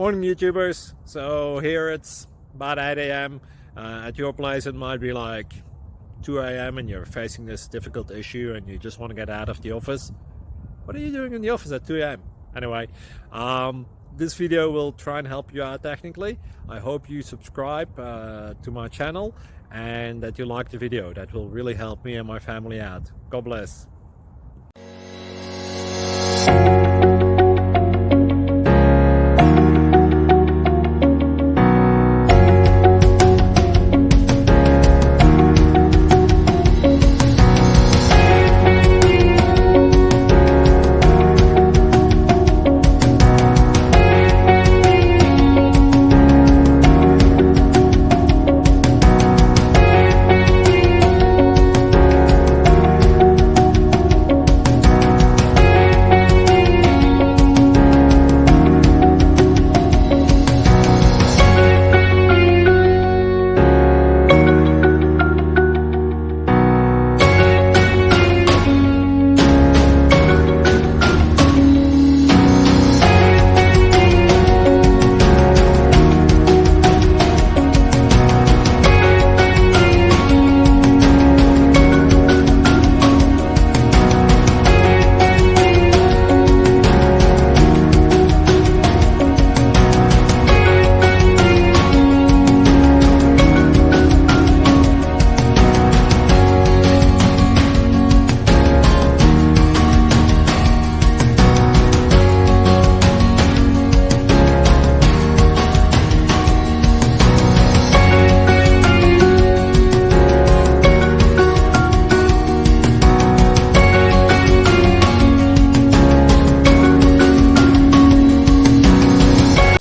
Morning YouTubers. So here it's about 8 a.m. At your place it might be like 2 a.m. and you're facing this difficult issue and you just want to get out of the office. What are you doing in the office at 2 a.m.? Anyway, this video will try and help you out technically. I hope you subscribe to my channel and that you like the video. That will really help me and my family out. God bless.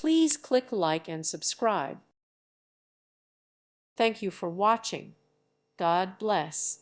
Please click like and subscribe. Thank you for watching. God bless.